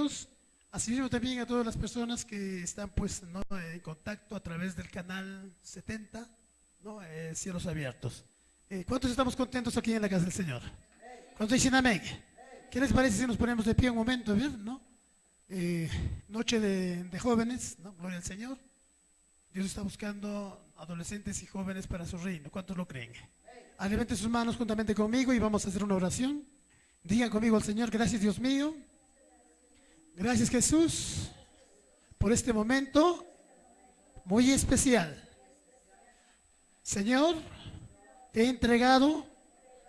Dios. Asimismo también a todas las personas que están pues, ¿no?, en contacto a través del canal 70, ¿no?, Cielos Abiertos. ¿Cuántos estamos contentos aquí en la casa del Señor? ¿Cuántos dicen amén? ¿Qué les parece si nos ponemos de pie un momento, bien, ¿no? Noche de jóvenes, ¿no? Gloria al Señor. Dios está buscando adolescentes y jóvenes para su reino. ¿Cuántos lo creen? Levanten sus manos juntamente conmigo y vamos a hacer una oración. Digan conmigo al Señor: gracias, Dios mío. Gracias, Jesús, por este momento muy especial. Señor, te he entregado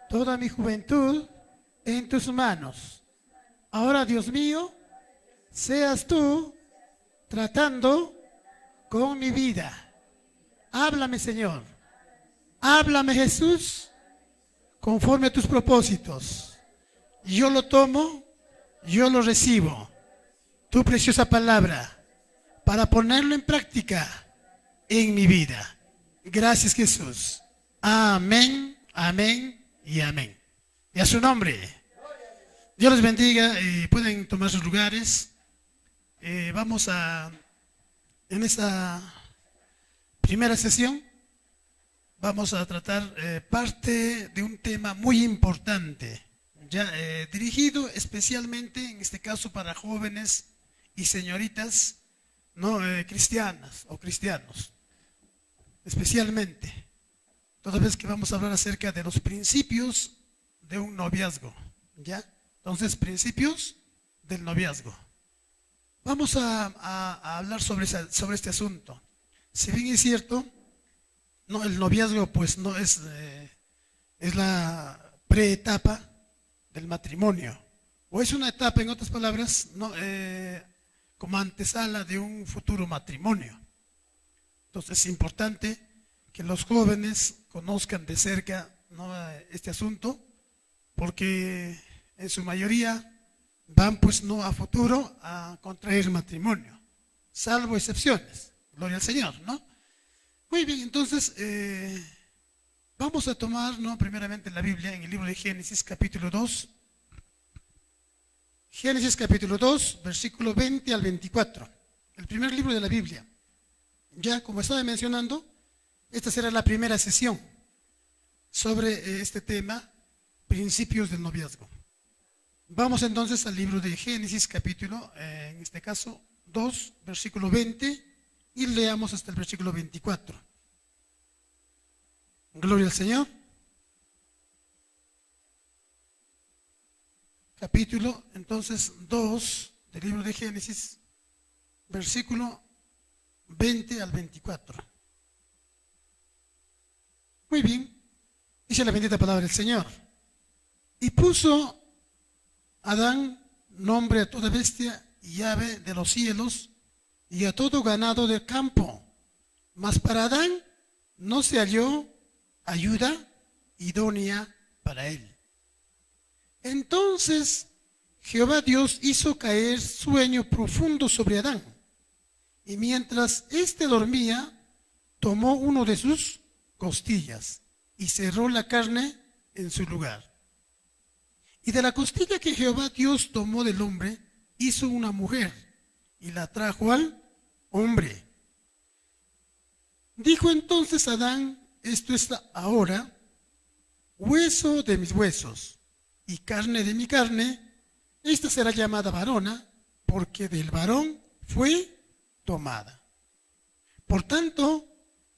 toda mi juventud en tus manos. Ahora, Dios mío, seas tú tratando con mi vida. Háblame, Señor. Háblame, Jesús, conforme a tus propósitos. Yo lo tomo, yo lo recibo. Tu preciosa palabra para ponerlo en práctica en mi vida. Gracias, Jesús. Amén, amén y amén. Y a su nombre. Dios les bendiga y pueden tomar sus lugares. Vamos a, en esta primera sesión, vamos a tratar parte de un tema muy importante, ya dirigido especialmente, en este caso, para jóvenes y señoritas no cristianas o cristianos, especialmente, toda vez que vamos a hablar acerca de los principios de un noviazgo, ¿ya? Entonces, principios del noviazgo. Vamos a hablar sobre este asunto. Si bien es cierto, no, el noviazgo pues no es la preetapa del matrimonio, o es una etapa, en otras palabras, no, como antesala de un futuro matrimonio. Entonces es importante que los jóvenes conozcan de cerca, ¿no?, este asunto, porque en su mayoría van pues no a futuro a contraer matrimonio, salvo excepciones, gloria al Señor, ¿no? Muy bien, entonces vamos a tomar, ¿no?, primeramente la Biblia en el libro de Génesis capítulo 2. Génesis capítulo 2, versículo 20 al 24, el primer libro de la Biblia. Ya, como estaba mencionando, esta será la primera sesión sobre este tema, principios del noviazgo. Vamos entonces al libro de Génesis capítulo, en este caso, 2, versículo 20, y leamos hasta el versículo 24. Gloria al Señor. Capítulo, entonces, 2 del libro de Génesis, versículo 20 al 24. Muy bien, dice la bendita palabra del Señor. Y puso Adán nombre a toda bestia y ave de los cielos y a todo ganado del campo. Mas para Adán no se halló ayuda idónea para él. Entonces Jehová Dios hizo caer sueño profundo sobre Adán, y mientras éste dormía, tomó uno de sus costillas y cerró la carne en su lugar. Y de la costilla que Jehová Dios tomó del hombre, hizo una mujer y la trajo al hombre. Dijo entonces Adán: esto es ahora hueso de mis huesos y carne de mi carne. Esta será llamada varona, porque del varón fue tomada. Por tanto,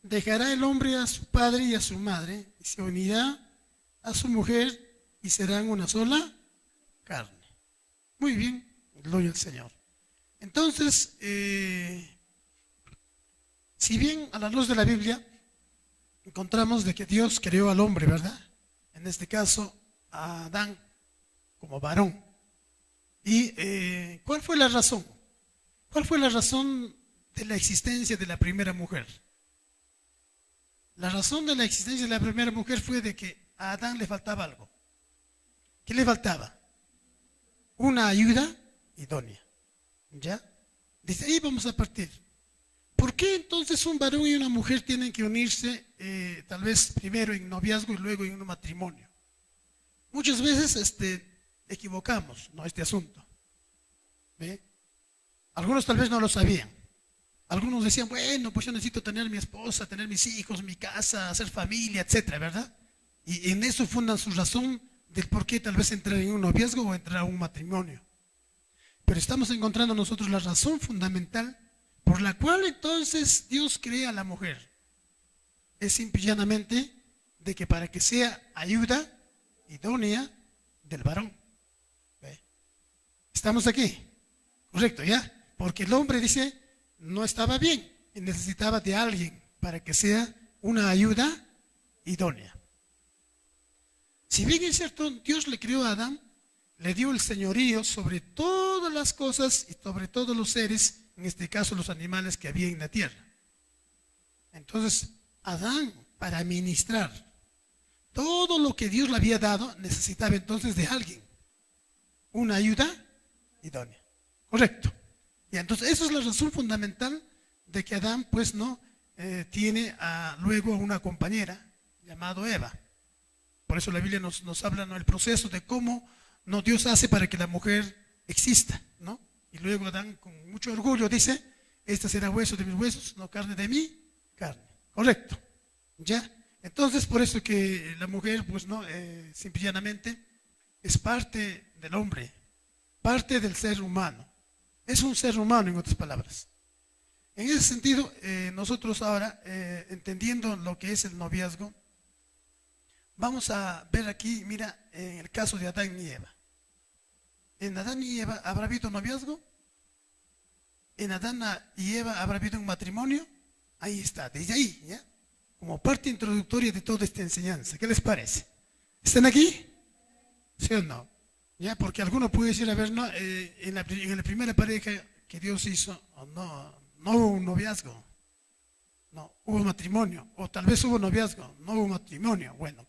dejará el hombre a su padre y a su madre, y se unirá a su mujer, y serán una sola carne. Muy bien, gloria al Señor. Entonces, si bien a la luz de la Biblia encontramos de que Dios creó al hombre, ¿verdad? En este caso, a Adán como varón. ¿Y cuál fue la razón? ¿Cuál fue la razón de la existencia de la primera mujer? La razón de la existencia de la primera mujer fue de que a Adán le faltaba algo. ¿Qué le faltaba? Una ayuda idónea. ¿Ya? Desde ahí vamos a partir. ¿Por qué entonces un varón y una mujer tienen que unirse tal vez primero en noviazgo y luego en un matrimonio? Muchas veces equivocamos, ¿no?, este asunto. ¿Ve? Algunos tal vez no lo sabían. Algunos decían, bueno, pues yo necesito tener mi esposa, tener mis hijos, mi casa, hacer familia, etcétera, ¿verdad? Y en eso fundan su razón del por qué tal vez entrar en un noviazgo o entrar a un matrimonio. Pero estamos encontrando nosotros la razón fundamental por la cual entonces Dios crea a la mujer. Es simple y llanamente de que para que sea ayuda idónea del varón. ¿Ve? ¿Estamos aquí? Correcto, ¿ya? Porque el hombre dice, no estaba bien y necesitaba de alguien para que sea una ayuda idónea. Si bien es cierto, Dios le creó a Adán, le dio el señorío sobre todas las cosas y sobre todos los seres, en este caso los animales que había en la tierra. Entonces, Adán, para administrar todo lo que Dios le había dado, necesitaba entonces de alguien, una ayuda idónea. Correcto. Y entonces, esa es la razón fundamental de que Adán, pues, no tiene luego a una compañera llamada Eva. Por eso la Biblia nos habla, ¿no?, el proceso de cómo no Dios hace para que la mujer exista, ¿no? Y luego Adán con mucho orgullo dice, esta será hueso de mis huesos, no carne de mi carne. Correcto. ¿Ya? Entonces, por eso que la mujer, pues no, simplemente es parte del hombre, parte del ser humano. Es un ser humano, en otras palabras. En ese sentido, nosotros ahora, entendiendo lo que es el noviazgo, vamos a ver aquí, mira, en el caso de Adán y Eva. ¿En Adán y Eva habrá habido noviazgo? ¿En Adán y Eva habrá habido un matrimonio? Ahí está, desde ahí, ¿ya? Como parte introductoria de toda esta enseñanza. ¿Qué les parece? ¿Están aquí? ¿Sí o no? ¿Ya? Porque alguno puede decir, a ver, no, en la primera pareja que Dios hizo, no hubo un noviazgo, no, hubo matrimonio, o tal vez hubo noviazgo, no hubo matrimonio. Bueno,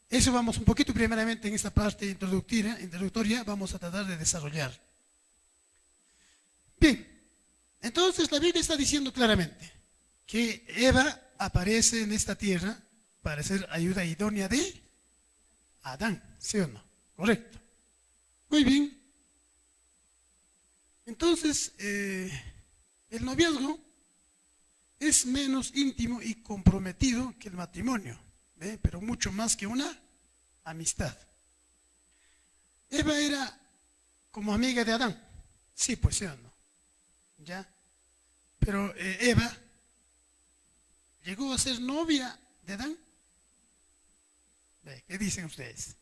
eso vamos un poquito primeramente en esta parte introductoria, vamos a tratar de desarrollar. Bien, entonces la Biblia está diciendo claramente que Eva aparece en esta tierra para ser ayuda idónea de Adán, ¿sí o no? Correcto. Muy bien. Entonces, el noviazgo es menos íntimo y comprometido que el matrimonio, ¿ve? Pero mucho más que una amistad. Eva era como amiga de Adán. Sí, pues sí o no. ¿Ya? Pero Eva llegó a ser novia de Adán. ¿Qué dicen ustedes?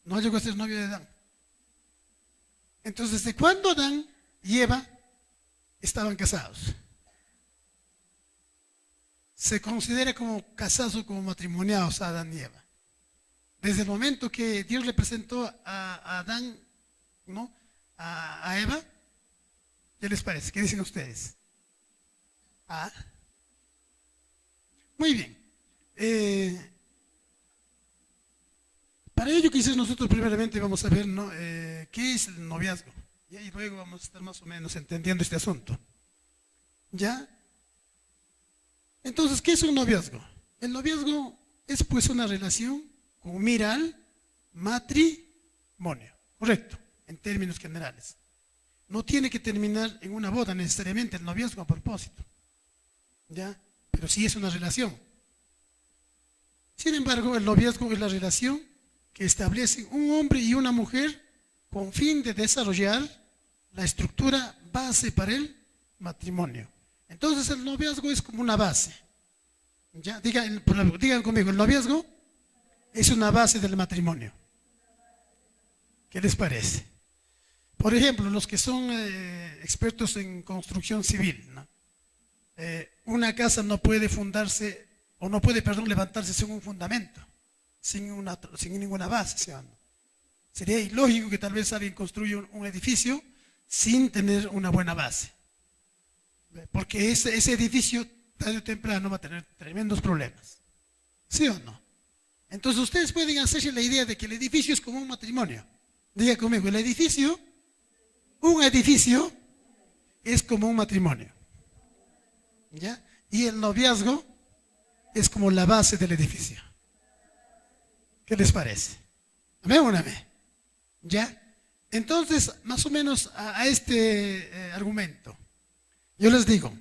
No llegó a ser novia de Adán. Entonces, ¿de cuándo Adán y Eva estaban casados? Se considera como casados o como matrimoniados a Adán y Eva. Desde el momento que Dios le presentó a Adán, ¿no?, a Eva, ¿qué les parece? ¿Qué dicen ustedes? ¿Ah? Muy bien. Para ello quizás nosotros primeramente vamos a ver, ¿no?, qué es el noviazgo. Y luego vamos a estar más o menos entendiendo este asunto. ¿Ya? Entonces, ¿qué es un noviazgo? El noviazgo es pues una relación con mira al matrimonio. Correcto, en términos generales. No tiene que terminar en una boda necesariamente el noviazgo a propósito. ¿Ya? Pero sí es una relación. Sin embargo, el noviazgo es la relación que establecen un hombre y una mujer con fin de desarrollar la estructura base para el matrimonio. Entonces el noviazgo es como una base. ¿Ya? Digan conmigo, el noviazgo es una base del matrimonio. ¿Qué les parece? Por ejemplo, los que son expertos en construcción civil, ¿no? Una casa no puede fundarse, o no puede, levantarse sin un fundamento, sin ninguna base, ¿sí o no? Sería ilógico que tal vez alguien construya un edificio sin tener una buena base. Porque ese edificio, tarde o temprano, va a tener tremendos problemas. ¿Sí o no? Entonces ustedes pueden hacerse la idea de que el edificio es como un matrimonio. Diga conmigo, un edificio es como un matrimonio. ¿Ya? Y el noviazgo es como la base del edificio. ¿Qué les parece? ¿Amén o no amén? ¿Ya? Entonces, más o menos a este argumento, yo les digo,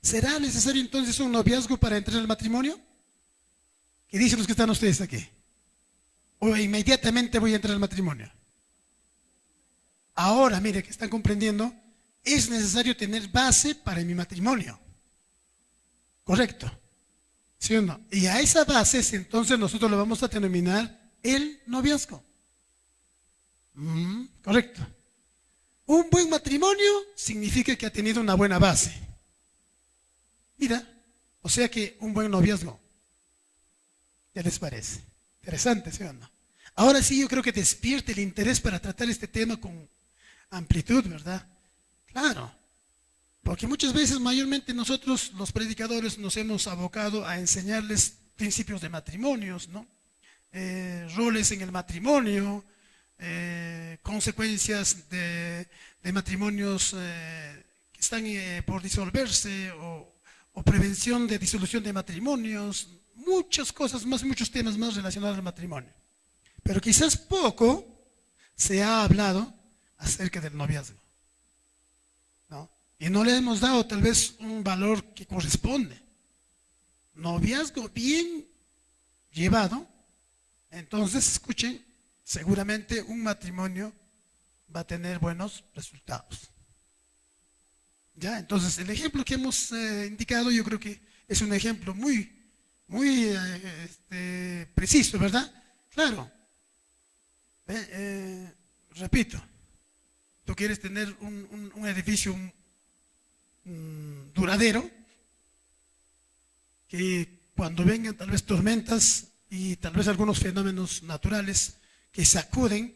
¿será necesario entonces un noviazgo para entrar al matrimonio? ¿Qué dicen los que están ustedes aquí? ¿O inmediatamente voy a entrar al matrimonio? Ahora, mire, que están comprendiendo, es necesario tener base para mi matrimonio. ¿Correcto? ¿Sí o no? Y a esa base, entonces nosotros le vamos a denominar el noviazgo. Correcto. Un buen matrimonio significa que ha tenido una buena base. Mira, o sea que un buen noviazgo. ¿Qué les parece? Interesante, ¿sí o no? Ahora sí, yo creo que despierte el interés para tratar este tema con amplitud, ¿verdad? Claro, porque muchas veces, mayormente nosotros, los predicadores, nos hemos abocado a enseñarles principios de matrimonios, ¿no? Roles en el matrimonio, consecuencias de matrimonios que están por disolverse o prevención de disolución de matrimonios, muchas cosas más, muchos temas más relacionados al matrimonio. Pero quizás poco se ha hablado acerca del noviazgo, ¿no? Y no le hemos dado tal vez un valor que corresponde. Noviazgo bien llevado, entonces escuchen, seguramente un matrimonio va a tener buenos resultados. ¿Ya? Entonces el ejemplo que hemos indicado yo creo que es un ejemplo muy preciso, ¿verdad? Claro. Repito, tú quieres tener un edificio duradero, que cuando vengan tal vez tormentas y tal vez algunos fenómenos naturales que sacuden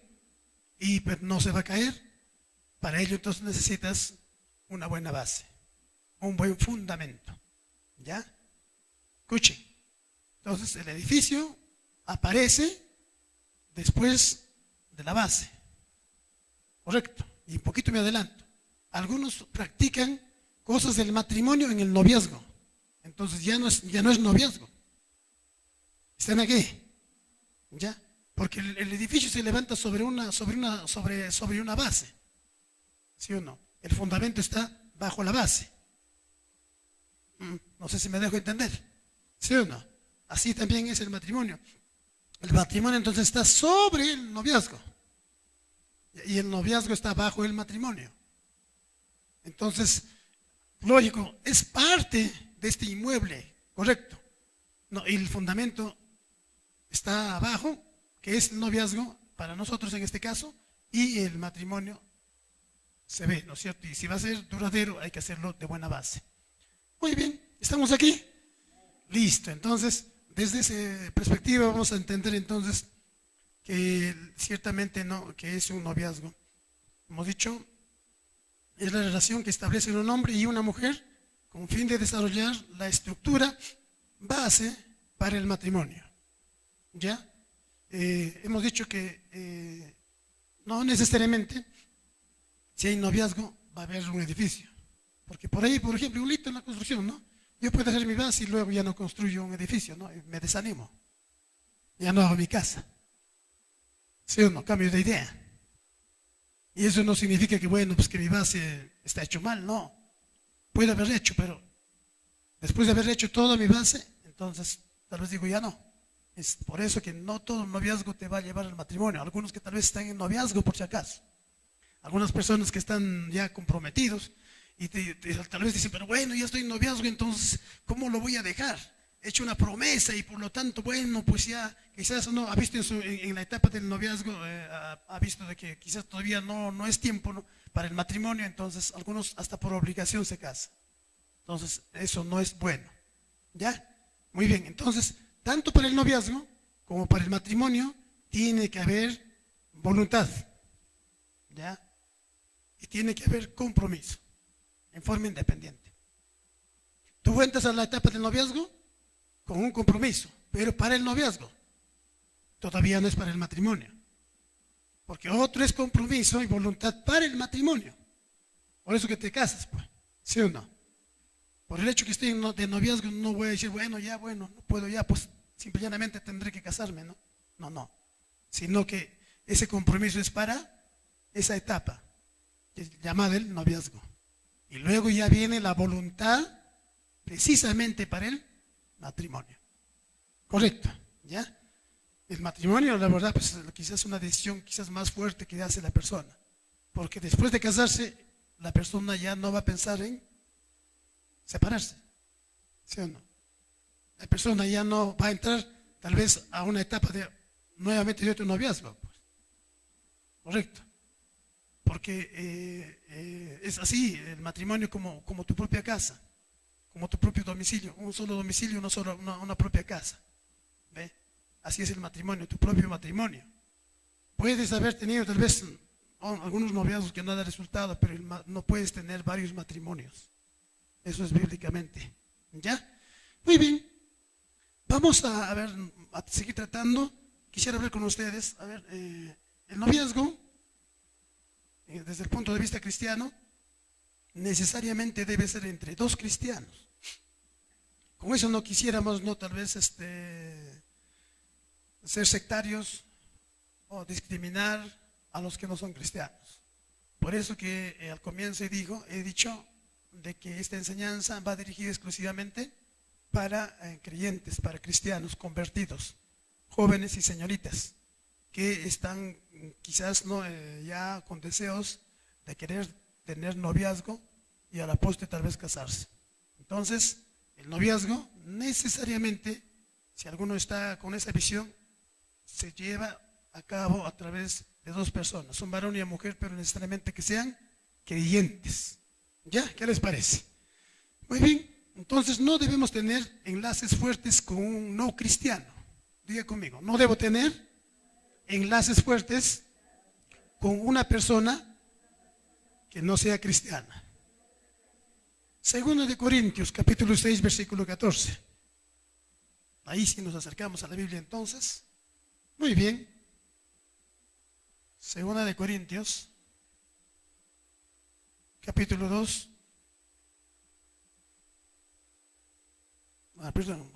y pues, no se va a caer, para ello entonces necesitas una buena base, un buen fundamento. ¿Ya? Escuchen. Entonces el edificio aparece después de la base. Correcto. Y un poquito me adelanto. Algunos practican cosas del matrimonio en el noviazgo. Entonces ya no es noviazgo. ¿Están aquí? ¿Ya? Porque el edificio se levanta sobre una base. ¿Sí o no? El fundamento está bajo la base. No sé si me dejo entender. ¿Sí o no? Así también es el matrimonio. El matrimonio entonces está sobre el noviazgo. Y el noviazgo está bajo el matrimonio. Entonces, lógico, es parte de este inmueble, correcto. No, y el fundamento está abajo, que es el noviazgo, para nosotros en este caso, y el matrimonio se ve, ¿no es cierto? Y si va a ser duradero, hay que hacerlo de buena base. Muy bien, ¿estamos aquí? Listo, entonces, desde esa perspectiva vamos a entender entonces que ciertamente no, que es un noviazgo. Hemos dicho, es la relación que establece un hombre y una mujer con fin de desarrollar la estructura base para el matrimonio. ¿Ya? Hemos dicho que no necesariamente si hay noviazgo va a haber un edificio. Porque por ahí, por ejemplo, un hito en la construcción, ¿no? Yo puedo hacer mi base y luego ya no construyo un edificio, ¿no? Me desanimo. Ya no hago mi casa. ¿Sí o no? Cambio de idea. Y eso no significa que, bueno, pues que mi base está hecho mal, no. Puede haber hecho, pero después de haber hecho toda mi base, entonces tal vez digo ya no. Es por eso que no todo noviazgo te va a llevar al matrimonio. Algunos que tal vez están en noviazgo por si acaso. Algunas personas que están ya comprometidos y tal vez dicen, pero bueno, ya estoy en noviazgo, entonces, ¿cómo lo voy a dejar? He hecho una promesa y por lo tanto, bueno, pues ya quizás no ha visto en la etapa del noviazgo, ha visto de que quizás todavía no es tiempo, ¿no?, para el matrimonio, entonces algunos hasta por obligación se casan. Entonces, eso no es bueno. ¿Ya? Muy bien, entonces, tanto para el noviazgo como para el matrimonio tiene que haber voluntad. ¿Ya? Y tiene que haber compromiso en forma independiente. Tú entras a la etapa del noviazgo con un compromiso, pero para el noviazgo, todavía no es para el matrimonio. Porque otro es compromiso y voluntad para el matrimonio. Por eso que te casas, pues, ¿sí o no? Por el hecho que estoy de noviazgo no voy a decir, bueno, no puedo ya, pues simplemente tendré que casarme, ¿no? No. Sino que ese compromiso es para esa etapa, que es llamada el noviazgo. Y luego ya viene la voluntad precisamente para el matrimonio. Correcto, ¿ya? El matrimonio, la verdad, pues quizás una decisión quizás más fuerte que hace la persona. Porque después de casarse, la persona ya no va a pensar en separarse. ¿Sí o no? La persona ya no va a entrar tal vez a una etapa de nuevamente de otro noviazgo. Pues. Correcto. Porque es así, el matrimonio como tu propia casa, como tu propio domicilio, un solo domicilio, una propia casa. ¿Ve? Así es el matrimonio, tu propio matrimonio. Puedes haber tenido tal vez algunos noviazgos que no han dado resultado, pero no puedes tener varios matrimonios. Eso es bíblicamente. ¿Ya? Muy bien. Vamos a ver, a seguir tratando. Quisiera hablar con ustedes. A ver, el noviazgo, desde el punto de vista cristiano, necesariamente debe ser entre dos cristianos. Con eso no quisiéramos, no tal vez ser sectarios o discriminar a los que no son cristianos. Por eso que al comienzo he dicho de que esta enseñanza va dirigida exclusivamente para creyentes, para cristianos convertidos, jóvenes y señoritas que están quizás ya con deseos de querer tener noviazgo y a la postre tal vez casarse. Entonces, el noviazgo necesariamente, si alguno está con esa visión, se lleva a cabo a través de dos personas, un varón y una mujer, pero necesariamente que sean creyentes. ¿Ya? ¿Qué les parece? Muy bien, entonces no debemos tener enlaces fuertes con un no cristiano. Diga conmigo, no debo tener enlaces fuertes con una persona que no sea cristiana. Segunda de Corintios, capítulo 6, versículo 14. Ahí sí nos acercamos a la Biblia entonces. Muy bien. Segunda de Corintios, capítulo 2.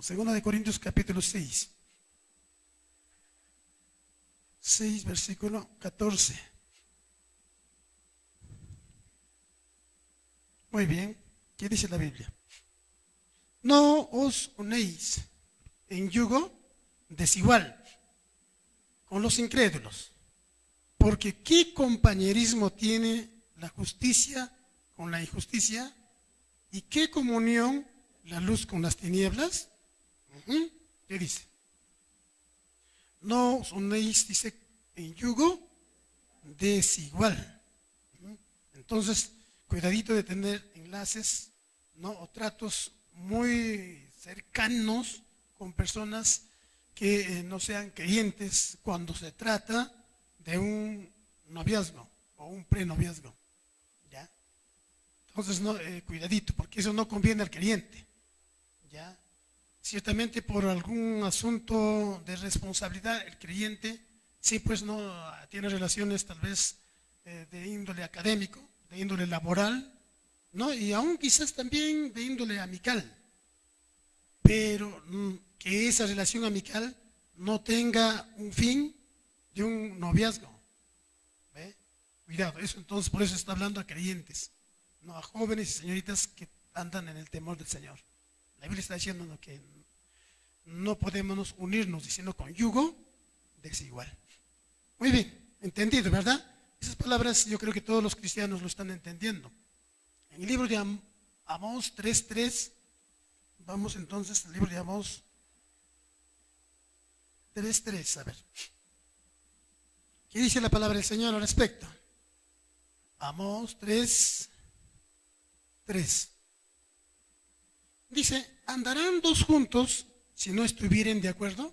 Segunda de Corintios, capítulo 6. 6, versículo 14. Muy bien. ¿Qué dice la Biblia? No os unéis en yugo desigual con los incrédulos, porque ¿qué compañerismo tiene la justicia con la injusticia? ¿Y qué comunión la luz con las tinieblas? ¿Qué dice? No os unéis, dice, en yugo desigual. Entonces, cuidadito de tener enlaces, ¿no? O tratos muy cercanos con personas que no sean creyentes cuando se trata de un noviazgo o un prenoviazgo. ¿Ya? Entonces, cuidadito, porque eso no conviene al creyente. ¿Ya? Ciertamente por algún asunto de responsabilidad, el creyente sí pues no tiene relaciones tal vez de índole académico, de índole laboral, ¿no? Y aún quizás también de índole amical, pero que esa relación amical no tenga un fin de un noviazgo. ¿Ve? Cuidado, eso entonces por eso está hablando a creyentes, no a jóvenes y señoritas que andan en el temor del Señor. La Biblia está diciendo que no podemos unirnos diciendo con yugo desigual. Muy bien, entendido, ¿verdad? Esas palabras yo creo que todos los cristianos lo están entendiendo. En el libro de Amós 3:3, vamos entonces al libro de Amós 3:3, a ver. ¿Qué dice la palabra del Señor al respecto? Amós 3:3. Dice, ¿andarán dos juntos si no estuvieren de acuerdo?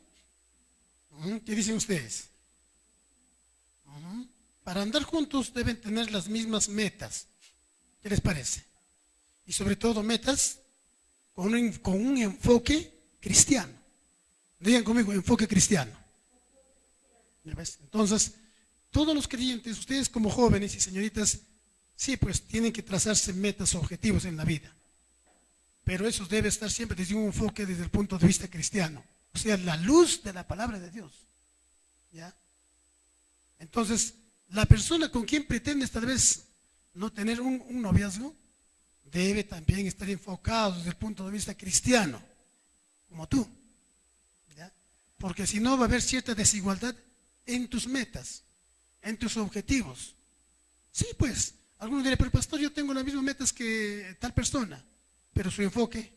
¿Qué dicen ustedes? Para andar juntos deben tener las mismas metas. ¿Qué les parece? Y sobre todo metas con un enfoque cristiano. Digan conmigo, enfoque cristiano. ¿Ya ves? Entonces, todos los creyentes, ustedes como jóvenes y señoritas, sí, pues tienen que trazarse metas, objetivos en la vida. Pero eso debe estar siempre desde un enfoque desde el punto de vista cristiano. O sea, la luz de la palabra de Dios. ¿Ya? Entonces, la persona con quien pretendes tal vez no tener un noviazgo debe también estar enfocado desde el punto de vista cristiano, como tú, ¿ya? Porque si no va a haber cierta desigualdad en tus metas, en tus objetivos. Sí, pues, algunos dirán, pero pastor, yo tengo las mismas metas que tal persona, pero su enfoque,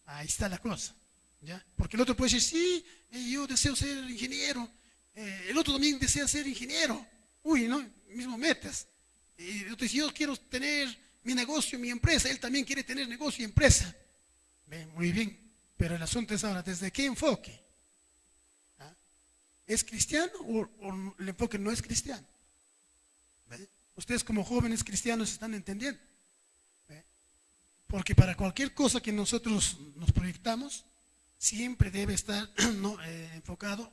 ahí está la cosa, ¿ya? Porque el otro puede decir, sí, yo deseo ser ingeniero, el otro también desea ser ingeniero, uy, ¿no? Mismas metas. Y el otro dice, yo quiero tener mi negocio, mi empresa, él también quiere tener negocio y empresa. Muy bien, pero el asunto es ahora, ¿desde qué enfoque? ¿Ah? ¿Es cristiano o el enfoque no es cristiano? ¿Ve? Ustedes como jóvenes cristianos están entendiendo. ¿Ve? Porque para cualquier cosa que nosotros nos proyectamos, siempre debe estar ¿no? enfocado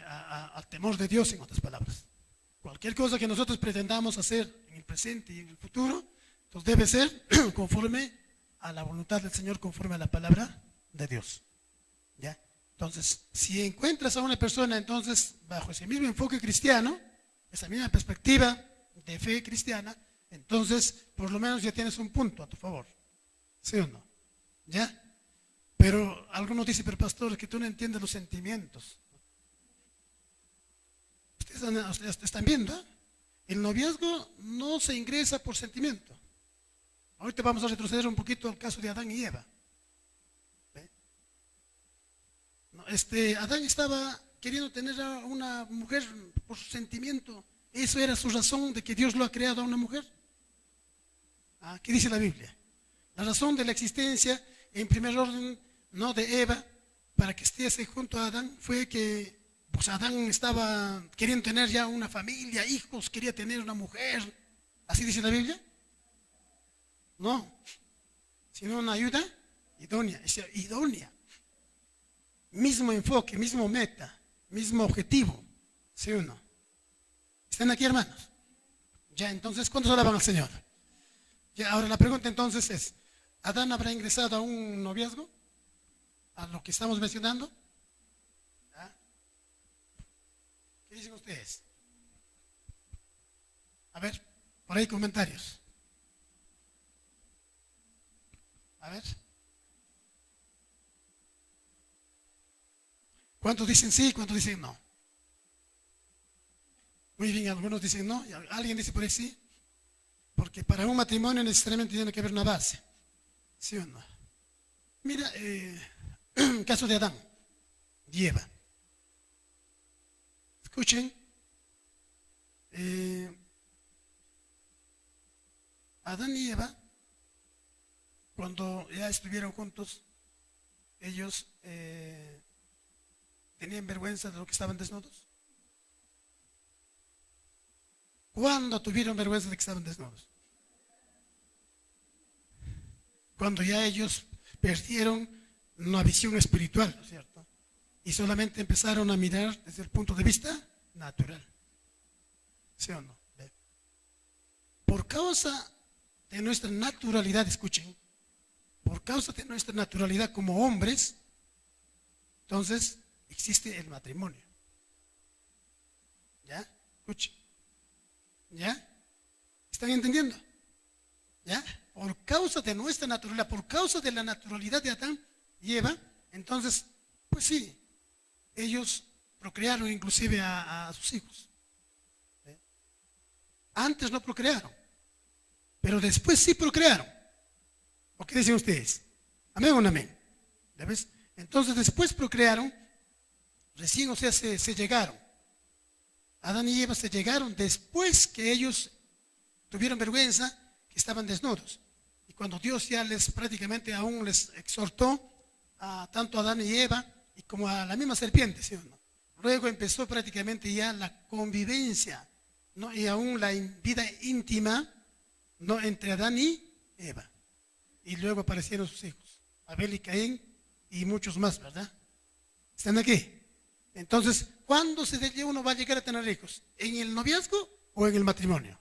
al temor de Dios, en otras palabras. Cualquier cosa que nosotros pretendamos hacer en el presente y en el futuro, entonces debe ser conforme a la voluntad del Señor, conforme a la palabra de Dios. ¿Ya? Entonces, si encuentras a una persona entonces bajo ese mismo enfoque cristiano, esa misma perspectiva de fe cristiana, entonces por lo menos ya tienes un punto a tu favor. ¿Sí o no? ¿Ya? Pero algunos dicen, pero pastor, es que tú no entiendes los sentimientos. Ustedes están viendo, ¿eh? El noviazgo no se ingresa por sentimiento. Ahorita vamos a retroceder un poquito al caso de Adán y Eva. ¿Ve? No, Adán estaba queriendo tener a una mujer por su sentimiento. ¿Eso era su razón de que Dios lo ha creado a una mujer? ¿Qué dice la Biblia? La razón de la existencia, en primer orden, no de Eva, para que esté junto a Adán, fue que pues Adán estaba queriendo tener ya una familia, hijos, quería tener una mujer. ¿Así dice la Biblia? No, sino una ayuda idónea. Idónea. Mismo enfoque, mismo meta, mismo objetivo. ¿Sí o no? ¿Están aquí, hermanos? Ya, entonces, ¿cuántos alaban al Señor? Ya, ahora la pregunta entonces es, ¿Adán habrá ingresado a un noviazgo? ¿A lo que estamos mencionando? ¿Qué dicen ustedes? A ver, por ahí comentarios. A ver. ¿Cuántos dicen sí? ¿Cuántos dicen no? Muy bien, algunos dicen no. ¿Alguien dice por ahí sí? Porque para un matrimonio necesariamente tiene que haber una base. ¿Sí o no? Mira, el caso de Adán y Eva. Escuchen, Adán y Eva, cuando ya estuvieron juntos, ellos tenían vergüenza de lo que estaban desnudos. ¿Cuándo tuvieron vergüenza de que estaban desnudos? Cuando ya ellos perdieron una visión espiritual, ¿no es cierto? Y solamente empezaron a mirar desde el punto de vista natural. ¿Sí o no? Por causa de nuestra naturalidad, escuchen, por causa de nuestra naturalidad como hombres, entonces existe el matrimonio. ¿Ya? Escuchen. ¿Ya? ¿Están entendiendo? ¿Ya? Por causa de nuestra naturalidad, por causa de la naturalidad de Adán y Eva, entonces, pues sí, ellos procrearon inclusive a sus hijos. ¿Eh? Antes no procrearon, pero después sí procrearon. ¿O qué dicen ustedes? ¿Amén o no amén? ¿Ya ves? Entonces después procrearon, recién, o sea, se llegaron. Adán y Eva se llegaron después que ellos tuvieron vergüenza, que estaban desnudos. Y cuando Dios ya prácticamente aún les exhortó a tanto a Adán y Eva y como a la misma serpiente, ¿sí o no? Luego empezó prácticamente ya la convivencia, ¿no? Y aún la vida íntima, ¿no? Entre Adán y Eva. Y luego aparecieron sus hijos, Abel y Caín y muchos más, ¿verdad? ¿Están aquí? Entonces, ¿cuándo uno va a llegar a tener hijos? ¿En el noviazgo o en el matrimonio?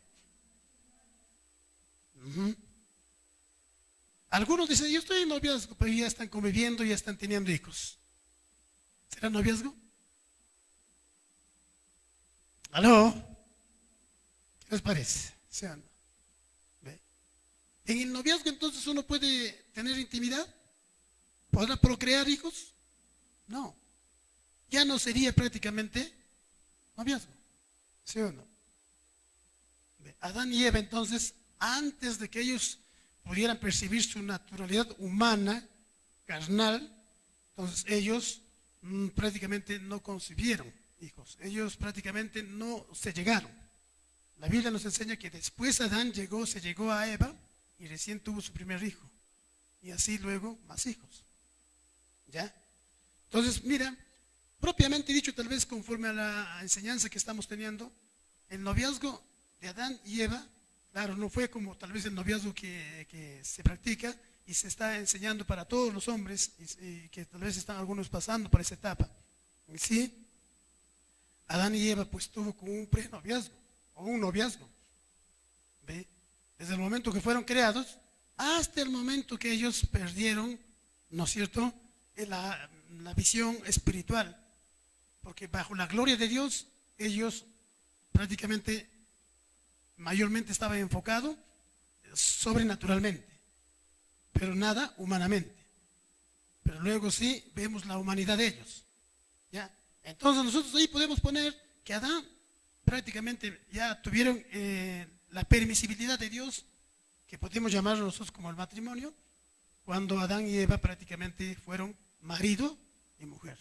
Algunos dicen, yo estoy en noviazgo, pero ya están conviviendo, ya están teniendo hijos. ¿Será noviazgo? ¿Aló? ¿Les parece? ¿Sí o no? ¿Ve? En el noviazgo entonces uno puede tener intimidad, podrá procrear hijos. No, ya no sería prácticamente noviazgo. ¿Sí o no? ¿Ve? Adán y Eva entonces, antes de que ellos pudieran percibir su naturalidad humana, carnal, entonces ellos prácticamente no concibieron hijos. Ellos prácticamente no se llegaron. La Biblia nos enseña que después Adán se llegó a Eva y recién tuvo su primer hijo. Y así luego más hijos. ¿Ya? Entonces, mira, propiamente dicho, tal vez conforme a la enseñanza que estamos teniendo, el noviazgo de Adán y Eva, claro, no fue como tal vez el noviazgo que se practica y se está enseñando para todos los hombres y que tal vez están algunos pasando por esa etapa. Sí, Adán y Eva pues tuvo como un prenoviazgo o un noviazgo. ¿Ve? Desde el momento que fueron creados hasta el momento que ellos perdieron, ¿no es cierto?, la visión espiritual. Porque bajo la gloria de Dios, ellos prácticamente, mayormente estaban enfocados sobrenaturalmente, pero nada humanamente. Pero luego sí vemos la humanidad de ellos. ¿Ya? Entonces nosotros ahí podemos poner que Adán prácticamente ya tuvieron la permisibilidad de Dios, que podemos llamarlo nosotros como el matrimonio, cuando Adán y Eva prácticamente fueron marido y mujer.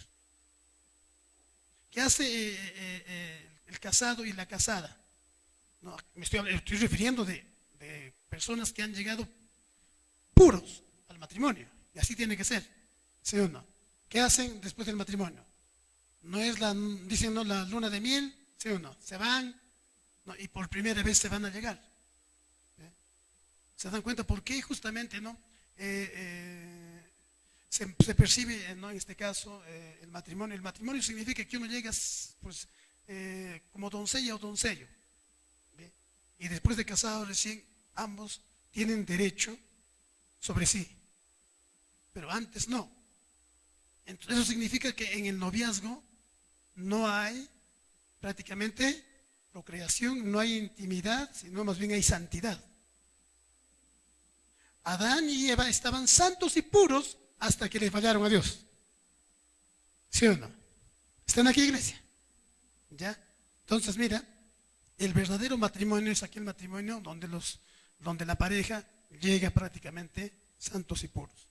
¿Qué hace el casado y la casada? No, me estoy refiriendo de personas que han llegado puros al matrimonio, y así tiene que ser, ¿sí o no? ¿Qué hacen después del matrimonio? No es dicen no, la luna de miel, ¿sí o no? Se van, no, y por primera vez se van a llegar. ¿Se dan cuenta por qué justamente no se percibe, ¿no?, en este caso el matrimonio? El matrimonio significa que uno llega pues, como doncella o doncello, ¿ve? Y después de casados recién ambos tienen derecho sobre sí, pero antes no. Entonces eso significa que en el noviazgo no hay prácticamente procreación, no hay intimidad, sino más bien hay santidad. Adán y Eva estaban santos y puros hasta que le fallaron a Dios. ¿Sí o no? ¿Están aquí, iglesia? ¿Ya? Entonces, mira, el verdadero matrimonio es aquel matrimonio donde la pareja llega prácticamente santos y puros.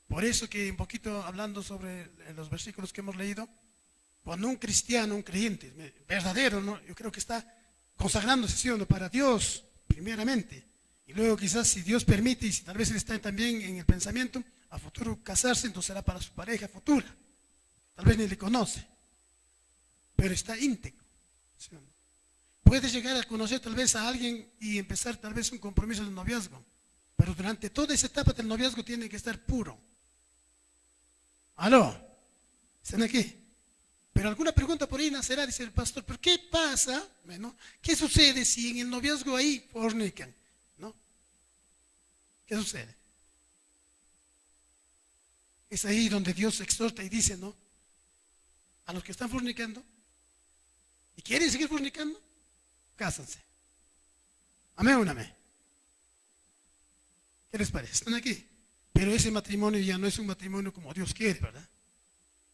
Por eso que un poquito hablando sobre los versículos que hemos leído, cuando un cristiano, un creyente verdadero, ¿no?, yo creo que está consagrándose, ¿sí o no?, para Dios primeramente, y luego quizás, si Dios permite, y si tal vez él está también en el pensamiento a futuro casarse, entonces será para su pareja futura, tal vez ni le conoce, pero está íntegro, ¿sí o no? Puede llegar a conocer tal vez a alguien y empezar tal vez un compromiso de noviazgo, pero durante toda esa etapa del noviazgo tiene que estar puro. ¿Aló? ¿Están aquí? Pero alguna pregunta por ahí nacerá, dice el pastor, ¿pero qué pasa? ¿No? ¿Qué sucede si en el noviazgo ahí fornican? ¿No? ¿Qué sucede? Es ahí donde Dios exhorta y dice, ¿no?, a los que están fornicando y quieren seguir fornicando, cásense. Amén o no amén. ¿Qué les parece? ¿Están aquí? Pero ese matrimonio ya no es un matrimonio como Dios quiere, ¿verdad?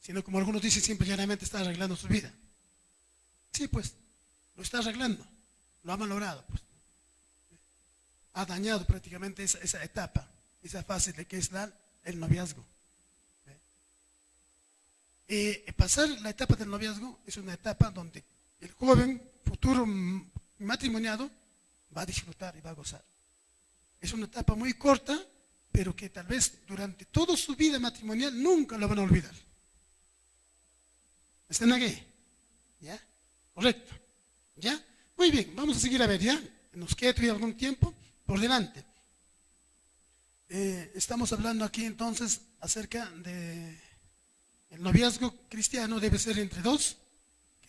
Sino como algunos dicen, siempre llanamente está arreglando su vida. Sí, pues, lo está arreglando, lo ha malogrado, pues. Ha dañado prácticamente esa etapa, esa fase de que es el noviazgo. Pasar la etapa del noviazgo es una etapa donde el joven futuro matrimoniado va a disfrutar y va a gozar. Es una etapa muy corta, pero que tal vez durante toda su vida matrimonial nunca lo van a olvidar. ¿Están aquí? ¿Ya? Correcto. ¿Ya? Muy bien, vamos a seguir a ver, ¿ya? Nos queda todavía algún tiempo por delante. Estamos hablando aquí entonces acerca de el noviazgo cristiano debe ser entre dos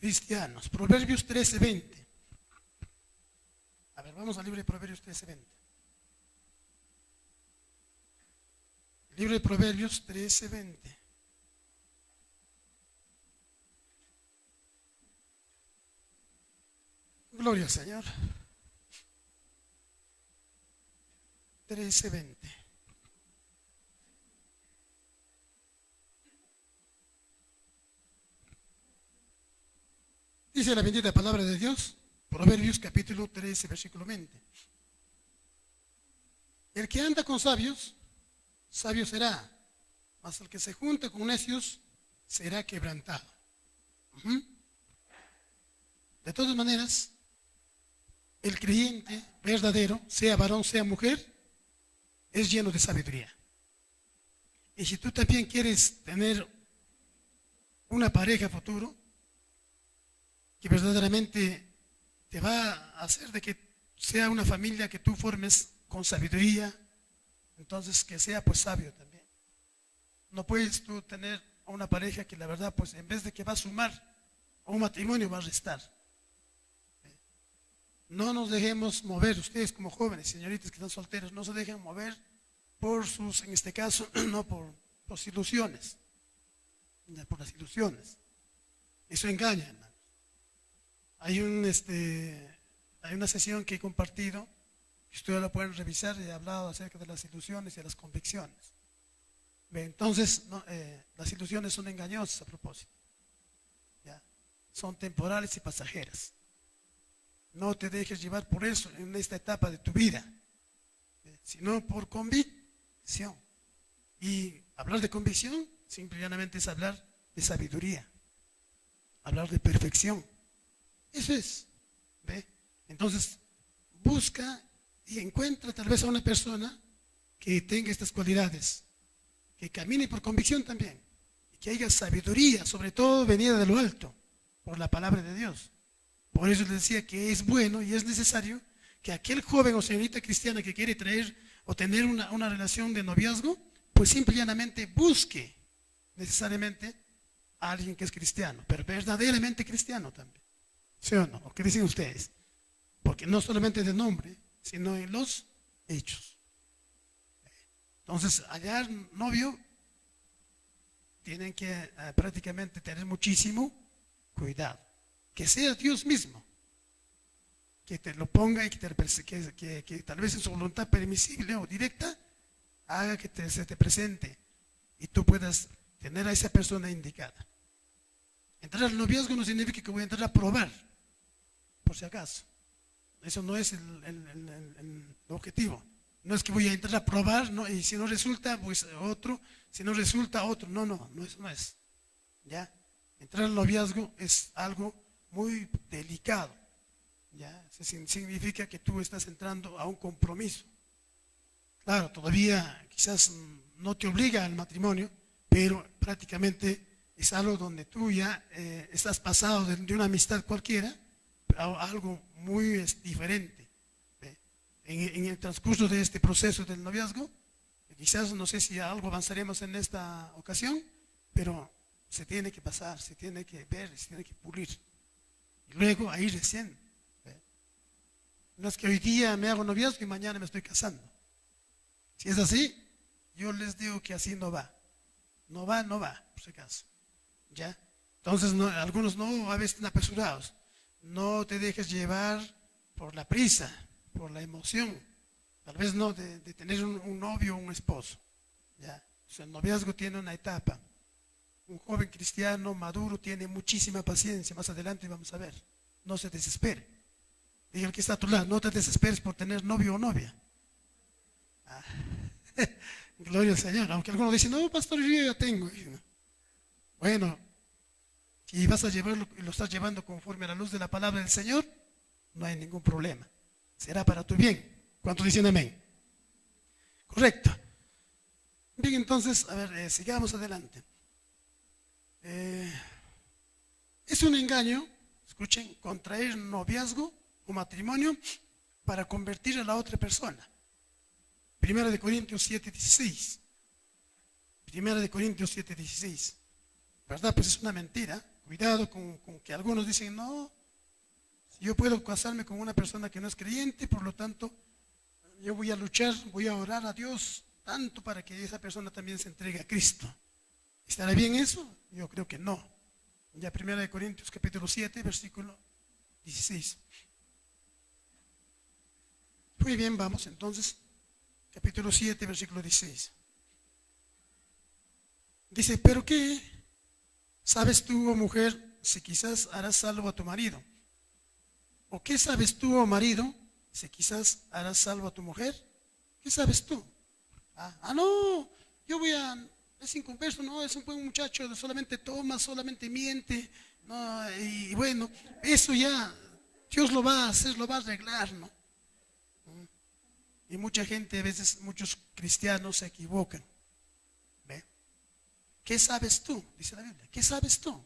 cristianos. Proverbios 13:20. A ver, vamos al libro de Proverbios 13:20. Libro de Proverbios 13:20. Gloria al Señor. 13:20. Dice la bendita palabra de Dios, Proverbios capítulo 13, versículo 20. El que anda con sabios, sabio será, mas el que se junta con necios será quebrantado. De todas maneras, el creyente verdadero, sea varón, sea mujer, es lleno de sabiduría. Y si tú también quieres tener una pareja futuro, que verdaderamente te va a hacer de que sea una familia que tú formes con sabiduría, entonces que sea pues sabio también. No puedes tú tener una pareja que la verdad pues en vez de que va a sumar a un matrimonio va a restar. No nos dejemos mover, ustedes como jóvenes, señoritas que están solteros, no se dejen mover por sus, en este caso, no por ilusiones, por las ilusiones. Eso engaña, hermano. Hay una sesión que he compartido, ustedes la pueden revisar, he hablado acerca de las ilusiones y de las convicciones. Entonces, las ilusiones son engañosas a propósito. ¿Ya? Son temporales y pasajeras. No te dejes llevar por eso en esta etapa de tu vida, sino por convicción. Y hablar de convicción simplemente es hablar de sabiduría, hablar de perfección. Eso es. ¿Ve? Entonces, busca y encuentra tal vez a una persona que tenga estas cualidades, que camine por convicción también, y que haya sabiduría, sobre todo venida de lo alto, por la palabra de Dios. Por eso les decía que es bueno y es necesario que aquel joven o señorita cristiana que quiere traer o tener una relación de noviazgo, pues simple y llanamente busque necesariamente a alguien que es cristiano, pero verdaderamente cristiano también. ¿Sí o no? ¿Qué dicen ustedes? Porque no solamente de nombre, sino en los hechos. Entonces, hallar novio, tienen que prácticamente tener muchísimo cuidado. Que sea Dios mismo, que te lo ponga y que tal vez en su voluntad permisible o directa, haga que se te presente y tú puedas tener a esa persona indicada. Entrar al noviazgo no significa que voy a entrar a probar, por si acaso. Eso no es el objetivo. No es que voy a entrar a probar, ¿no? Y si no resulta, pues otro. Si no resulta, otro. No, eso no es. ¿Ya? Entrar al noviazgo es algo muy delicado. ¿Ya? Eso significa que tú estás entrando a un compromiso. Claro, todavía quizás no te obliga al matrimonio, pero prácticamente es algo donde tú ya estás pasado de una amistad cualquiera a algo muy diferente. En el transcurso de este proceso del noviazgo, quizás no sé si algo avanzaremos en esta ocasión, pero se tiene que pasar, se tiene que ver, se tiene que pulir. Y luego ahí recién. No es que hoy día me hago noviazgo y mañana me estoy casando. Si es así, yo les digo que así no va. No va, por si acaso. ¿Ya? Entonces, algunos no, a veces están apresurados. No te dejes llevar por la prisa, por la emoción. Tal vez no de tener un novio o un esposo. ¿Ya? O sea, el noviazgo tiene una etapa. Un joven cristiano maduro tiene muchísima paciencia. Más adelante vamos a ver. No se desespere. Diga el que está a tu lado, no te desesperes por tener novio o novia. Gloria al Señor. Aunque algunos dicen, no, pastor, yo ya tengo. Bueno, si vas a llevarlo y lo estás llevando conforme a la luz de la palabra del Señor, no hay ningún problema. Será para tu bien. ¿Cuántos dicen amén? Correcto. Bien, entonces, a ver, sigamos adelante. Es un engaño, escuchen, contraer noviazgo o matrimonio para convertir a la otra persona. Primera de Corintios 7:16. Primera de Corintios 7:16. ¿Verdad? Pues es una mentira. Cuidado con que algunos dicen, no, yo puedo casarme con una persona que no es creyente, por lo tanto, yo voy a luchar, voy a orar a Dios tanto para que esa persona también se entregue a Cristo. ¿Estará bien eso? Yo creo que no. Ya Primera de Corintios capítulo 7, versículo 16. Muy bien, vamos entonces. Capítulo 7, versículo 16. Dice, ¿pero qué sabes tú, oh mujer, si quizás harás salvo a tu marido? ¿O qué sabes tú, oh marido, si quizás harás salvo a tu mujer? ¿Qué sabes tú? No, yo voy a... Es inconverso, no, es un buen muchacho, solamente toma, solamente miente, no, y bueno, eso ya Dios lo va a hacer, lo va a arreglar, ¿no? Y mucha gente, a veces muchos cristianos se equivocan. ¿Ve? ¿Qué sabes tú? Dice la Biblia, ¿qué sabes tú?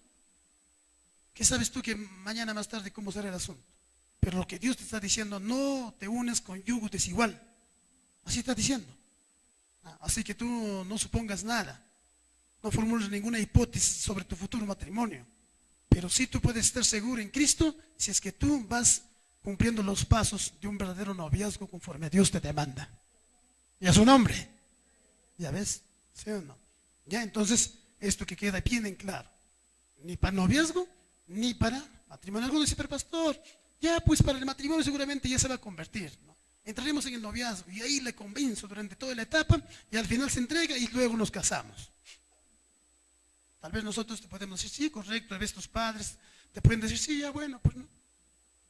¿Qué sabes tú que mañana más tarde cómo será el asunto? Pero lo que Dios te está diciendo, no te unes con yugo desigual. Así está diciendo. Así que tú no supongas nada, no formules ninguna hipótesis sobre tu futuro matrimonio, pero sí tú puedes estar seguro en Cristo si es que tú vas cumpliendo los pasos de un verdadero noviazgo conforme a Dios te demanda. Y a su nombre. ¿Ya ves? ¿Sí o no? Ya, entonces, esto que queda bien en claro. Ni para noviazgo, ni para matrimonio. Algunos dicen, pero pastor, ya pues para el matrimonio seguramente ya se va a convertir, ¿no? Entraremos en el noviazgo y ahí le convenzo durante toda la etapa y al final se entrega y luego nos casamos. Tal vez nosotros te podemos decir, sí, correcto, tal vez tus padres te pueden decir, sí, ya bueno, pues no.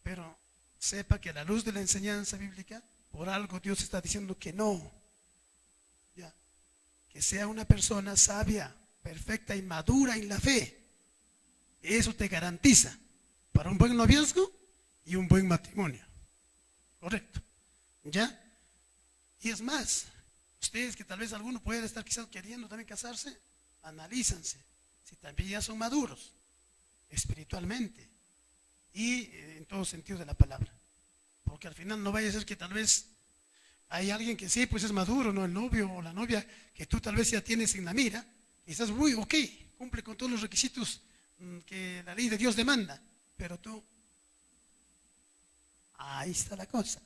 Pero sepa que a la luz de la enseñanza bíblica, por algo Dios está diciendo que no. Ya. Que sea una persona sabia, perfecta y madura en la fe. Eso te garantiza para un buen noviazgo y un buen matrimonio. Correcto. ¿Ya? Y es más, ustedes que tal vez alguno pueda estar quizás queriendo también casarse, analízanse si también ya son maduros espiritualmente y en todo sentido de la palabra. Porque al final no vaya a ser que tal vez hay alguien que sí, pues es maduro, ¿no? El novio o la novia que tú tal vez ya tienes en la mira, y estás muy ok, cumple con todos los requisitos que la ley de Dios demanda, pero tú, ahí está la cosa.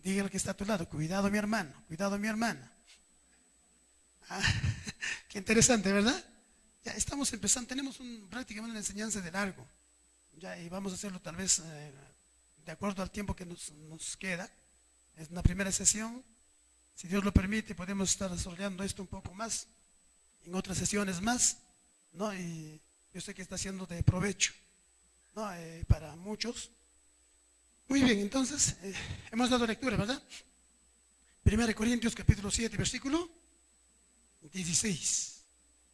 Dígale que está a tu lado, cuidado mi hermano, cuidado mi hermana. Qué interesante, ¿verdad? Ya estamos empezando, tenemos prácticamente una enseñanza de largo. Ya, y vamos a hacerlo tal vez de acuerdo al tiempo que nos queda. Es una primera sesión. Si Dios lo permite, podemos estar desarrollando esto un poco más, en otras sesiones más, ¿no? Y yo sé que está siendo de provecho, ¿no? Para muchos. Muy bien, entonces, hemos dado lectura, ¿verdad? 1 Corintios capítulo 7, versículo 16.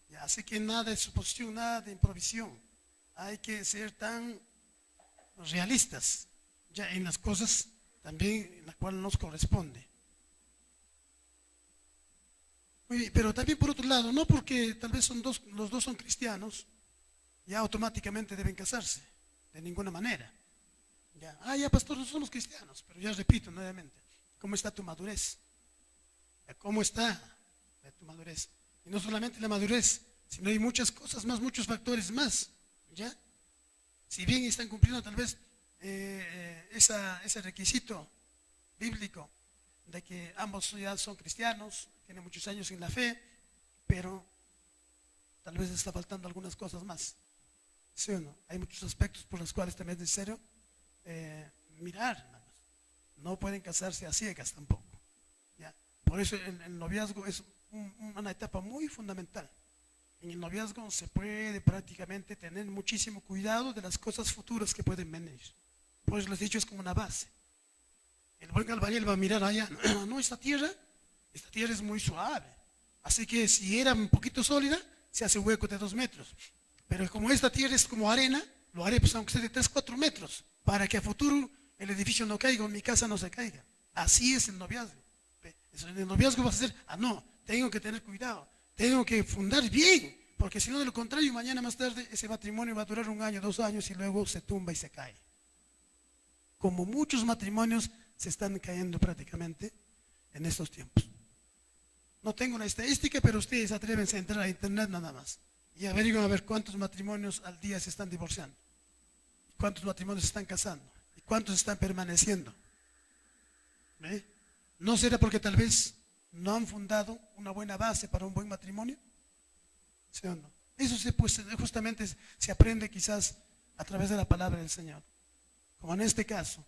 Ya, así que nada de suposición, nada de improvisión. Hay que ser tan realistas ya en las cosas también en las cuales nos corresponde. Muy bien, pero también por otro lado, no porque tal vez los dos son cristianos, ya automáticamente deben casarse, de ninguna manera. Ya, pastor, no somos cristianos, pero ya repito nuevamente, ¿cómo está tu madurez? ¿Cómo está tu madurez? Y no solamente la madurez, sino hay muchas cosas más, muchos factores más, ¿ya? Si bien están cumpliendo tal vez ese requisito bíblico de que ambos ya son cristianos, tienen muchos años en la fe, pero tal vez está faltando algunas cosas más, ¿sí o no? Hay muchos aspectos por los cuales también es necesario mirar, hermanos. No pueden casarse a ciegas tampoco, ¿ya? Por eso el noviazgo es una etapa muy fundamental. En el noviazgo se puede prácticamente tener muchísimo cuidado de las cosas futuras que pueden venir. Por eso les he dicho, es como una base. El buen albañil va a mirar allá, no, esta tierra es muy suave, así que si era un poquito sólida, se hace hueco de 2 metros. Pero como esta tierra es como arena, lo haré pues aunque sea de 3, 4 metros, para que a futuro el edificio no caiga o mi casa no se caiga. Así es el noviazgo. El noviazgo va a ser, no, tengo que tener cuidado, tengo que fundar bien, porque si no, de lo contrario, mañana más tarde ese matrimonio va a durar 1 año, 2 años y luego se tumba y se cae. Como muchos matrimonios se están cayendo prácticamente en estos tiempos. No tengo una estadística, pero ustedes atrévense a entrar a internet nada más y averigüen a ver cuántos matrimonios al día se están divorciando, cuántos matrimonios se están casando y cuántos están permaneciendo. ¿Ve? ¿No será porque tal vez no han fundado una buena base para un buen matrimonio? ¿Sí o no? Eso justamente se aprende quizás a través de la palabra del Señor. Como en este caso,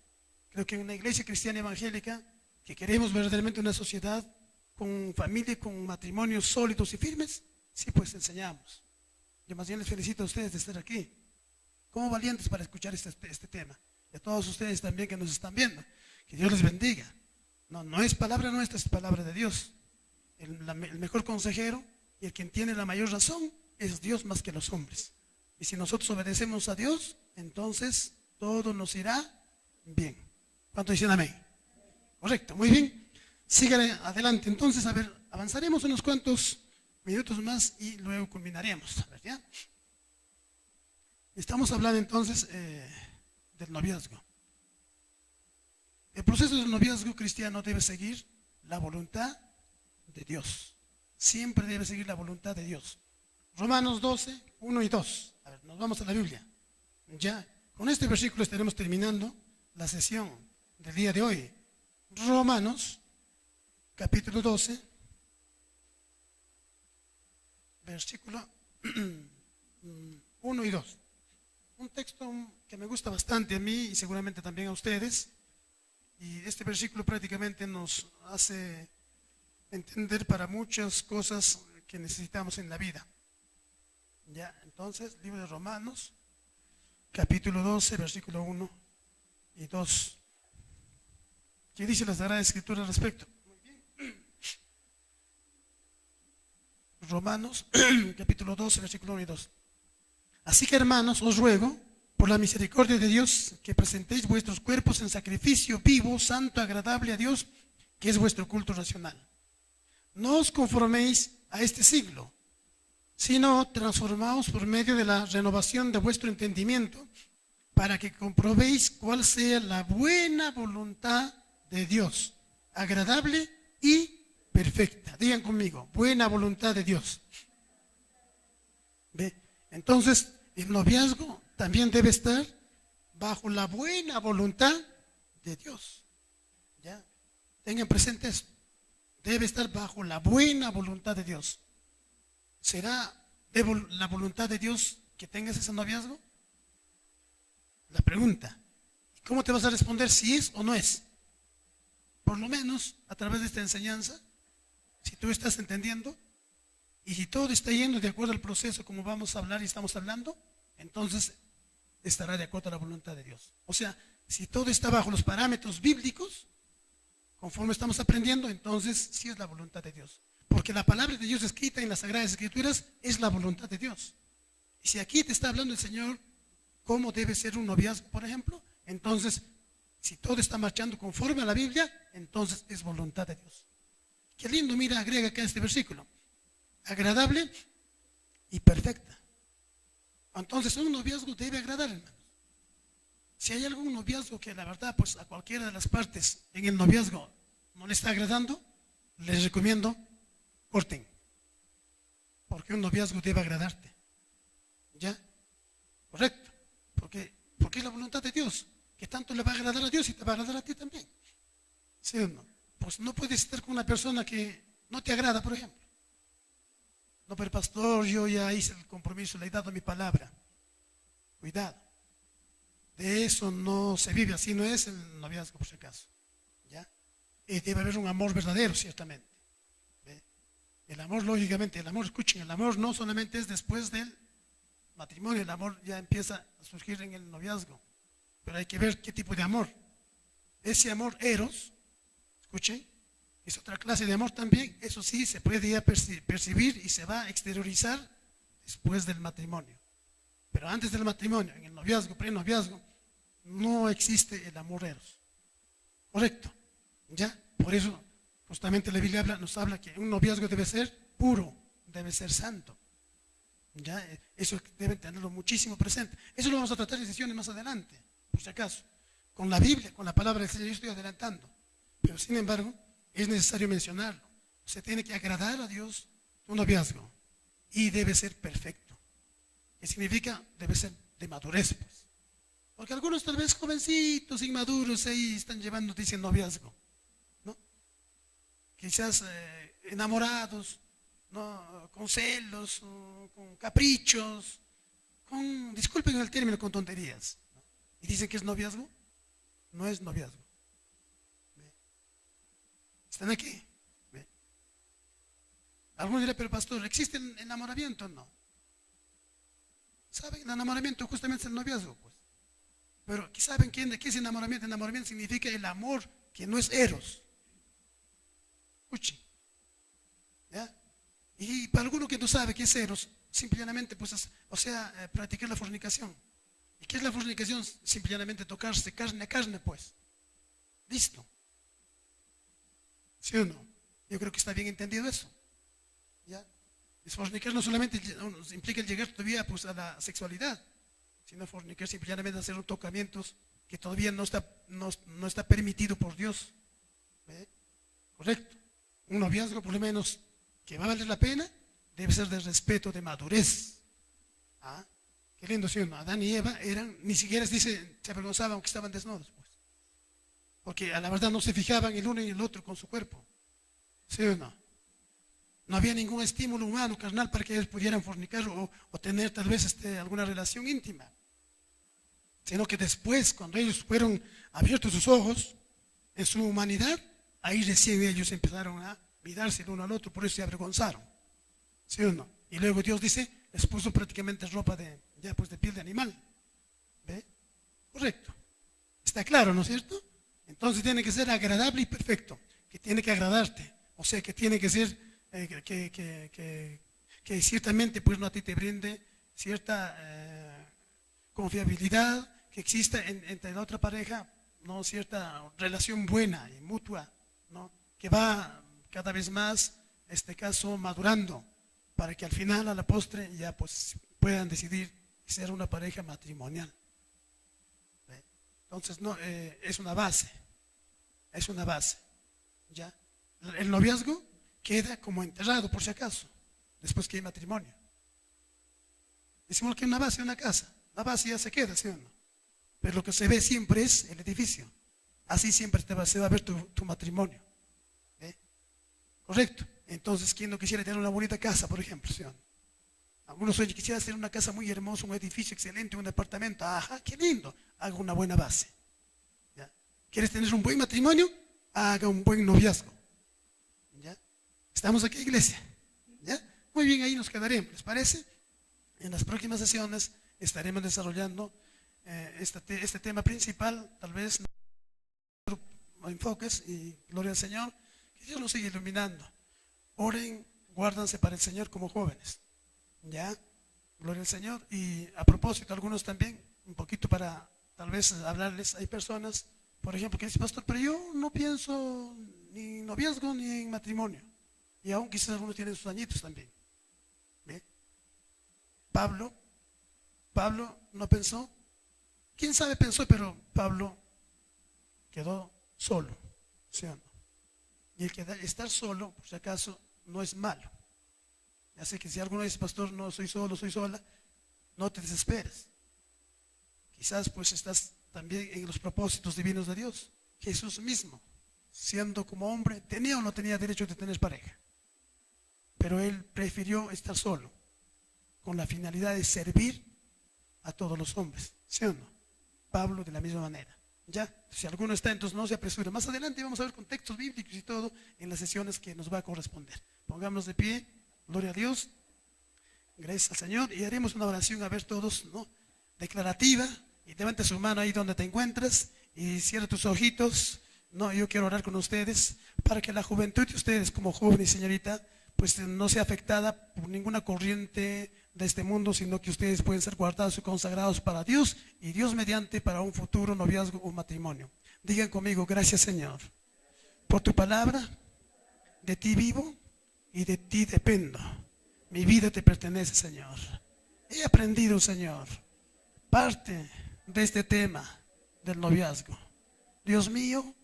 Creo que en una iglesia cristiana evangélica, que queremos verdaderamente una sociedad con familia, con matrimonios sólidos y firmes, sí, pues enseñamos. Yo más bien les felicito a ustedes de estar aquí, como valientes para escuchar este tema. Y a todos ustedes también que nos están viendo, que Dios les bendiga. No es palabra nuestra, es palabra de Dios. El mejor consejero y el quien tiene la mayor razón es Dios más que los hombres. Y si nosotros obedecemos a Dios, entonces todo nos irá bien. ¿Cuánto dicen amén? Correcto, muy bien. Síganle adelante. Entonces, a ver, avanzaremos unos cuantos minutos más y luego culminaremos. A ver, ¿ya? Estamos hablando entonces del noviazgo. El proceso del noviazgo cristiano debe seguir la voluntad de Dios. Siempre debe seguir la voluntad de Dios. Romanos 12, 1 y 2. A ver, nos vamos a la Biblia. Ya, con este versículo estaremos terminando la sesión del día de hoy. Romanos, capítulo 12, versículo 1 y 2. Un texto que me gusta bastante a mí y seguramente también a ustedes. Y este versículo prácticamente nos hace entender para muchas cosas que necesitamos en la vida. Ya, entonces, libro de Romanos, capítulo 12, versículo 1 y 2. ¿Qué dice la Sagrada Escritura al respecto? Muy bien. Romanos, capítulo 12, versículo 1 y 2. Así que, hermanos, os ruego, por la misericordia de Dios, que presentéis vuestros cuerpos en sacrificio vivo, santo, agradable a Dios, que es vuestro culto racional. No os conforméis a este siglo, sino transformaos por medio de la renovación de vuestro entendimiento, para que comprobéis cuál sea la buena voluntad de Dios, agradable y perfecta. Digan conmigo, buena voluntad de Dios. ¿Ve? Entonces, el noviazgo también debe estar bajo la buena voluntad de Dios. ¿Ya? Tengan presente eso. Debe estar bajo la buena voluntad de Dios. ¿Será la voluntad de Dios que tengas ese noviazgo? La pregunta. ¿Cómo te vas a responder si es o no es? Por lo menos a través de esta enseñanza, si tú estás entendiendo y si todo está yendo de acuerdo al proceso como vamos a hablar y estamos hablando, entonces estará de acuerdo a la voluntad de Dios. O sea, si todo está bajo los parámetros bíblicos, conforme estamos aprendiendo, entonces sí es la voluntad de Dios. Porque la palabra de Dios escrita en las Sagradas Escrituras es la voluntad de Dios. Y si aquí te está hablando el Señor cómo debe ser un noviazgo, por ejemplo, entonces, si todo está marchando conforme a la Biblia, entonces es voluntad de Dios. Qué lindo, mira, agrega acá este versículo. Agradable y perfecta. Entonces, un noviazgo debe agradar, hermanos. Si hay algún noviazgo que la verdad, pues a cualquiera de las partes en el noviazgo no le está agradando, les recomiendo, corten. Porque un noviazgo debe agradarte. ¿Ya? Correcto. Porque es la voluntad de Dios, que tanto le va a agradar a Dios y te va a agradar a ti también. ¿Sí o no? Pues no puedes estar con una persona que no te agrada, por ejemplo. No, pero pastor, yo ya hice el compromiso, le he dado mi palabra. Cuidado. De eso no se vive, así no es el noviazgo, por si acaso. ¿Ya? Y debe haber un amor verdadero, ciertamente. ¿Ve? El amor, lógicamente, escuchen, el amor no solamente es después del matrimonio, el amor ya empieza a surgir en el noviazgo. Pero hay que ver qué tipo de amor. Ese amor eros, escuchen, es otra clase de amor también. Eso sí, se puede ya percibir y se va a exteriorizar después del matrimonio. Pero antes del matrimonio, en el noviazgo, pre-noviazgo, no existe el amor eros. ¿Correcto? ¿Ya? Por eso, justamente la Biblia nos habla que un noviazgo debe ser puro, debe ser santo. ¿Ya? Eso deben tenerlo muchísimo presente. Eso lo vamos a tratar en sesiones más adelante, por si acaso. Con la Biblia, con la palabra del Señor, yo estoy adelantando. Pero sin embargo, es necesario mencionarlo. Se tiene que agradar a Dios un noviazgo. Y debe ser perfecto. ¿Qué significa? Debe ser de madurez, pues. Porque algunos tal vez jovencitos, inmaduros, ahí están llevando, dicen noviazgo, ¿no? Quizás enamorados, ¿no? Con celos, con caprichos, disculpen el término, con tonterías, ¿no? Y dicen que es noviazgo. No es noviazgo. Están aquí. ¿Ve? Algunos dirán, pero pastor, ¿existe el enamoramiento? No. ¿Saben? El enamoramiento justamente es el noviazgo, pues. Pero ¿saben qué es enamoramiento? Enamoramiento significa el amor que no es eros. Escuchen. ¿Ya? Y para alguno que no sabe qué es eros, simplemente, pues, practicar la fornicación. ¿Y qué es la fornicación? Simplemente tocarse carne a carne, pues. Listo. ¿Sí o no? Yo creo que está bien entendido eso. ¿Ya? Es fornicar no solamente implica el llegar todavía pues, a la sexualidad, sino fornicar simplemente hacer tocamientos que todavía no está permitido por Dios. ¿Ve? Correcto. Un noviazgo, por lo menos, que va a valer la pena, debe ser de respeto, de madurez. ¿Ah? Qué lindo, ¿sí o no? Adán y Eva ni siquiera se avergonzaban aunque estaban desnudos, pues. Porque a la verdad no se fijaban el uno y el otro con su cuerpo. ¿Sí o no? No había ningún estímulo humano, carnal, para que ellos pudieran fornicar o tener tal vez alguna relación íntima. Sino que después, cuando ellos fueron abiertos sus ojos en su humanidad, ahí recién ellos empezaron a mirarse el uno al otro, por eso se avergonzaron. ¿Sí o no? Y luego Dios dice, les puso prácticamente ropa de piel de animal. ¿Ve? Correcto. Está claro, ¿no es cierto? Entonces tiene que ser agradable y perfecto, que tiene que agradarte, o sea, que tiene que ser que ciertamente pues no a ti te brinde cierta confiabilidad, que exista entre la otra pareja, no cierta relación buena y mutua, ¿no? Que va cada vez más, madurando, para que al final, a la postre, ya pues puedan decidir ser una pareja matrimonial. ¿Ve? Entonces, no, es una base, ¿ya? El noviazgo queda como enterrado, por si acaso, después que hay matrimonio. Decimos que una base, una casa, la base ya se queda, ¿sí o no? Pero lo que se ve siempre es el edificio. Así siempre se va a ver tu matrimonio. ¿Ve? Correcto. Entonces, ¿quién no quisiera tener una bonita casa, por ejemplo? ¿Sí o no? Algunos oye, quisiera tener una casa muy hermosa, un edificio excelente, un departamento. Ajá, qué lindo. Haga una buena base. ¿Ya? ¿Quieres tener un buen matrimonio? Haga un buen noviazgo. ¿Ya? ¿Estamos aquí, iglesia? ¿Ya? Muy bien, ahí nos quedaremos, ¿les parece? En las próximas sesiones estaremos desarrollando este tema principal, tal vez enfoques, y gloria al Señor, que Dios nos siga iluminando. Oren, guárdanse para el Señor como jóvenes. ¿Ya? Gloria al Señor. Y a propósito, algunos también, un poquito para tal vez hablarles, hay personas, por ejemplo, que dicen, pastor, pero yo no pienso ni en noviazgo ni en matrimonio. Y aún quizás algunos tienen sus añitos también. ¿Ve? Pablo no pensó. ¿Quién sabe pensó? Pero Pablo quedó solo, ¿sí o no? Y estar solo, por si acaso, no es malo. Así que si alguno dice, pastor, no soy solo, soy sola, no te desesperes. Quizás pues estás también en los propósitos divinos de Dios. Jesús mismo, siendo como hombre, tenía o no tenía derecho de tener pareja. Pero él prefirió estar solo, con la finalidad de servir a todos los hombres, ¿sí o no? Pablo de la misma manera. Ya, si alguno está, entonces no se apresure. Más adelante vamos a ver contextos bíblicos y todo en las sesiones que nos va a corresponder. Pongámonos de pie, gloria a Dios, gracias al Señor, y haremos una oración a ver todos, ¿no? Declarativa, y levanta su mano ahí donde te encuentras y cierra tus ojitos. No, yo quiero orar con ustedes para que la juventud de ustedes como joven y señorita pues no sea afectada por ninguna corriente de este mundo, sino que ustedes pueden ser guardados y consagrados para Dios, y Dios mediante para un futuro noviazgo o matrimonio. Digan conmigo, gracias Señor por tu palabra, de ti vivo y de ti dependo. Mi vida te pertenece, Señor. He aprendido, Señor, parte de este tema del noviazgo. Dios mío,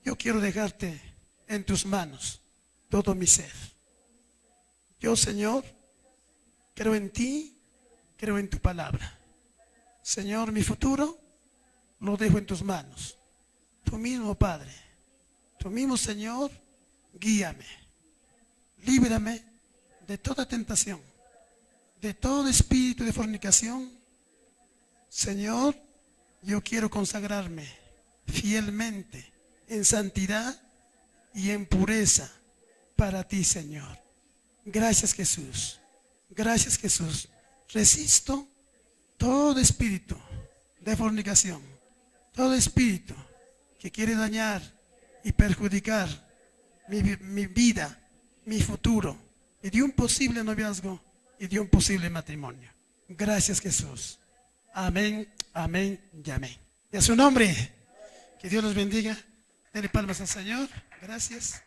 yo quiero dejarte en tus manos todo mi ser. Yo, Señor, creo en ti, creo en tu palabra. Señor, mi futuro lo dejo en tus manos. Tú mismo, Padre, tú mismo, Señor, guíame, líbrame de toda tentación, de todo espíritu de fornicación. Señor, yo quiero consagrarme fielmente en santidad y en pureza para ti, Señor. Gracias, Jesús. Gracias, Jesús. Resisto todo espíritu de fornicación, todo espíritu que quiere dañar y perjudicar mi vida, mi futuro, y de un posible noviazgo y de un posible matrimonio. Gracias, Jesús. Amén, amén y amén. Y a su nombre, que Dios los bendiga. Denle palmas al Señor. Gracias.